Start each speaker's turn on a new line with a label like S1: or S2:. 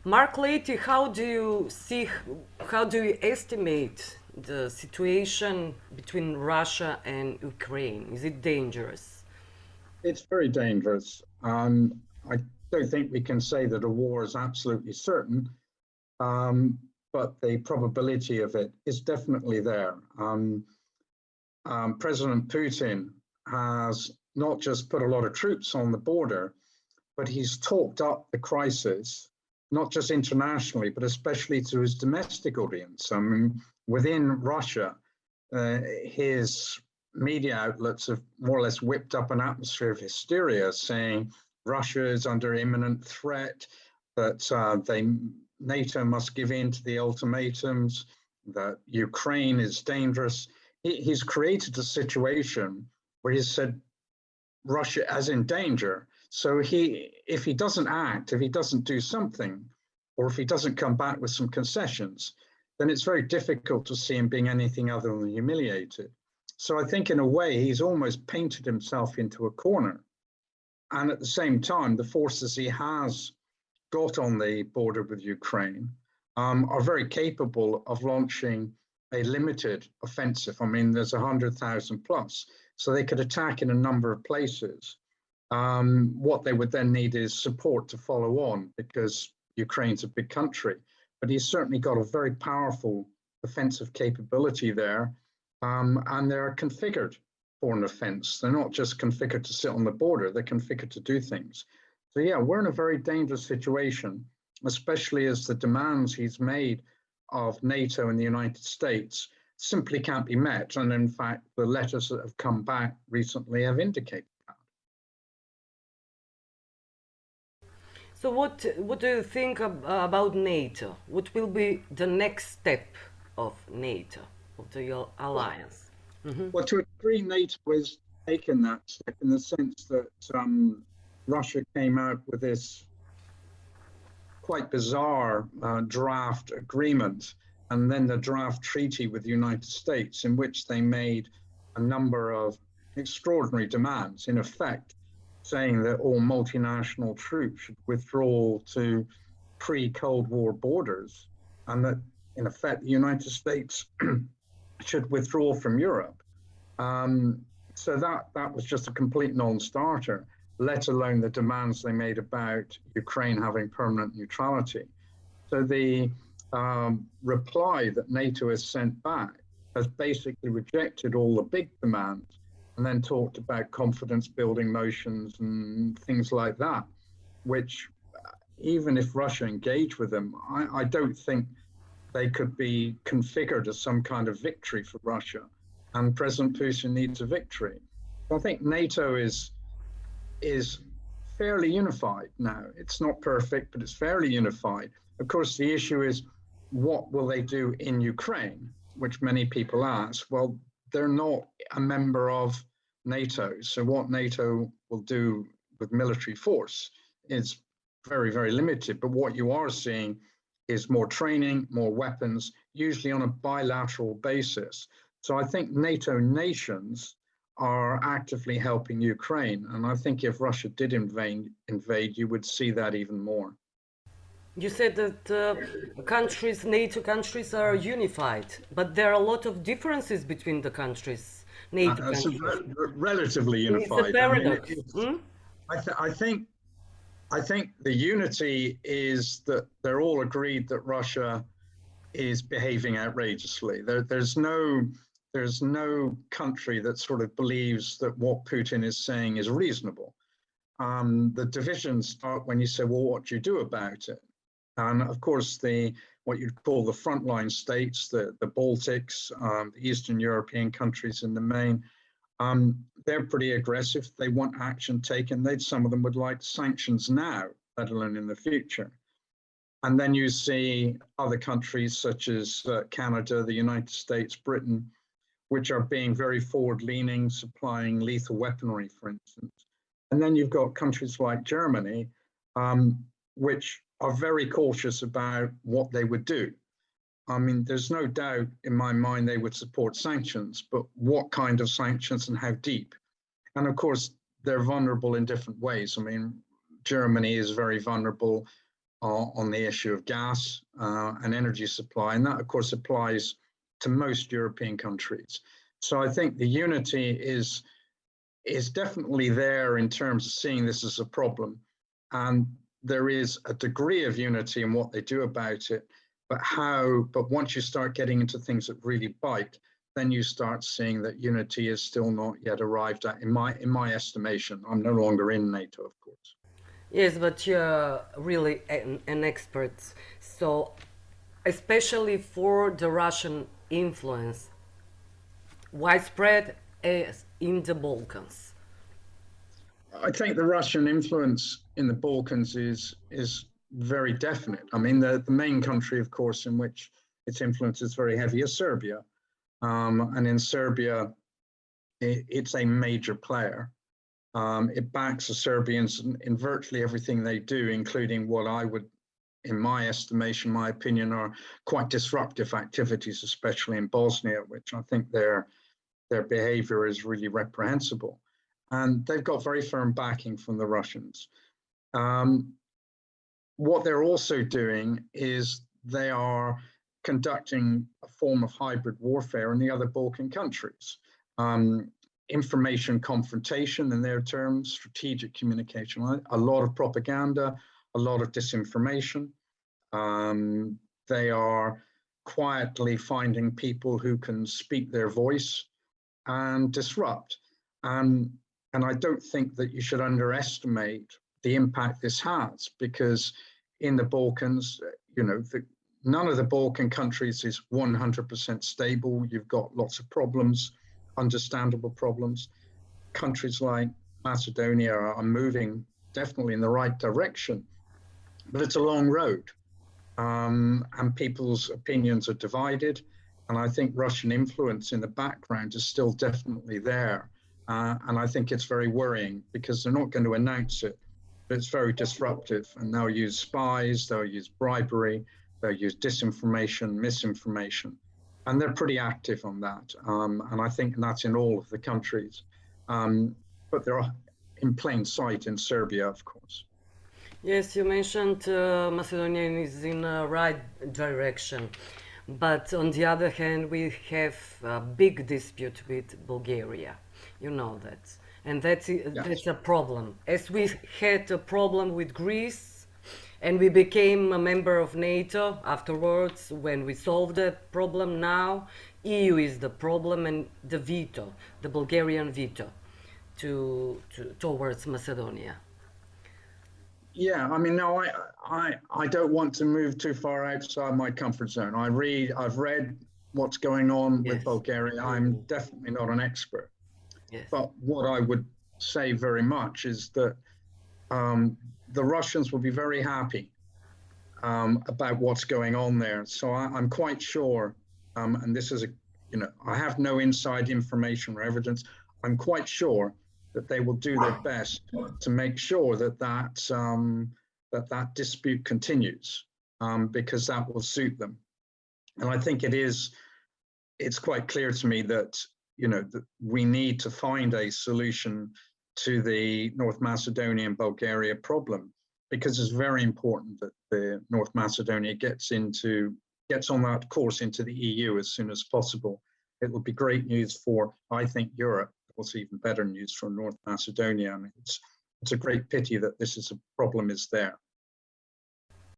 S1: Mark Leahy, how do you estimate the situation between Russia and Ukraine? Is it dangerous?
S2: It's very dangerous. I don't think we can say that a war is absolutely certain, um, but the probability of it is definitely there. President Putin has not just put a lot of troops on the border, but he's talked up the crisis, not just internationally, but especially to his domestic audience. I mean, within Russia, his media outlets have more or less whipped up an atmosphere of hysteria, saying Russia is under imminent threat, that NATO must give in to the ultimatums, that Ukraine is dangerous. He's created a situation where he's said Russia is in danger. So if he doesn't act, if he doesn't do something, or if he doesn't come back with some concessions, then it's very difficult to see him being anything other than humiliated. So I think in a way, he's almost painted himself into a corner. And at the same time, the forces he has got on the border with Ukraine are very capable of launching a limited offensive. I mean, there's 100,000 plus, so they could attack in a number of places. What they would then need is support to follow on, because Ukraine's a big country, but he's certainly got a very powerful offensive capability there, and they're configured for an offense. They're not just configured to sit on the border, they're configured to do things. So yeah, we're in a very dangerous situation, especially as the demands he's made of NATO and the United States simply can't be met. And in fact, the letters that have come back recently have indicated that.
S1: So what do you think about NATO? What will be the next step of NATO, of the alliance?
S2: Well, to a degree, NATO has taken that step in the sense that Russia came out with this quite bizarre draft agreement, and then the draft treaty with the United States, in which they made a number of extraordinary demands, in effect saying that all multinational troops should withdraw to pre-Cold War borders, and that in effect the United States should withdraw from Europe. So that was just a complete non-starter, let alone the demands they made about Ukraine having permanent neutrality. So the reply that NATO has sent back has basically rejected all the big demands, and then talked about confidence building motions and things like that, which even if Russia engaged with them, I don't think they could be configured as some kind of victory for Russia. And President Putin needs a victory. I think NATO is fairly unified now. It's not perfect, but it's fairly unified. Of course, the issue is, what will they do in Ukraine, which many people ask. Well, they're not a member of NATO. So what NATO will do with military force is very, very limited. But what you are seeing is more training, more weapons, usually on a bilateral basis. So I think NATO nations are actively helping Ukraine. And I think if Russia did invade, you would see that even more.
S1: You said that NATO countries are unified, but there are a lot of differences between the countries, NATO countries.
S2: Relatively unified.
S1: It's a paradox.
S2: I think the unity is that they're all agreed that Russia is behaving outrageously. There's no country that sort of believes that what Putin is saying is reasonable. The divisions start when you say, well, what do you do about it? And of course, what you'd call the frontline states, the Baltics, the Eastern European countries in the main, they're pretty aggressive. They want action taken. Some of them would like sanctions now, let alone in the future. And then you see other countries such as Canada, the United States, Britain, which are being very forward-leaning, supplying lethal weaponry, for instance. And then you've got countries like Germany, which are very cautious about what they would do. I mean, there's no doubt in my mind they would support sanctions, but what kind of sanctions and how deep? And of course, they're vulnerable in different ways. I mean, Germany is very vulnerable on the issue of gas and energy supply, and that of course applies to most European countries. So I think the unity is definitely there in terms of seeing this as a problem, and there is a degree of unity in what they do about it, but once you start getting into things that really bite, then you start seeing that unity is still not yet arrived at, in my estimation. I'm no longer in NATO, of course.
S1: Yes, but you're really an expert. So, especially for the Russian influence, widespread as in the Balkans.
S2: I think the Russian influence in the Balkans is very definite. I mean, the main country, of course, in which its influence is very heavy is Serbia. And in Serbia, it's a major player. It backs the Serbians in virtually everything they do, including what I would, in my estimation, my opinion, are quite disruptive activities, especially in Bosnia, which I think their behavior is really reprehensible. And they've got very firm backing from the Russians. What they're also doing is they are conducting a form of hybrid warfare in the other Balkan countries. Information confrontation in their terms, strategic communication, a lot of propaganda, a lot of disinformation. They are quietly finding people who can speak their voice and disrupt. And I don't think that you should underestimate the impact this has, because in the Balkans, none of the Balkan countries is 100% stable. You've got lots of problems, understandable problems. Countries like Macedonia are moving definitely in the right direction, but it's a long road, and people's opinions are divided. And I think Russian influence in the background is still definitely there. And I think it's very worrying, because they're not going to announce it, but it's very disruptive. And they'll use spies, they'll use bribery, they'll use disinformation, misinformation. And they're pretty active on that. And I think that's in all of the countries. But they're in plain sight in Serbia, of course.
S1: Yes, you mentioned Macedonia is in the right direction, but on the other hand, we have a big dispute with Bulgaria. You know that, and that's a problem. As we had a problem with Greece, and we became a member of NATO afterwards when we solved that problem. Now, EU is the problem, and the veto, the Bulgarian veto, towards Macedonia.
S2: Yeah, I mean, no, I don't want to move too far outside my comfort zone. I've read what's going on with
S1: Yes.
S2: Bulgaria. I'm definitely not an expert.
S1: Yes.
S2: But what I would say very much is that the Russians will be very happy about what's going on there. So I'm quite sure, and this is I have no inside information or evidence. I'm quite sure that they will do their best to make sure that that dispute continues, because that will suit them. And I think it's quite clear to me that that we need to find a solution to the North Macedonia and Bulgaria problem, because it's very important that the North Macedonia gets on that course into the EU as soon as possible. It would be great news for, I think, Europe. Also even better news for North Macedonia. I mean, it's a great pity that this is a problem is there.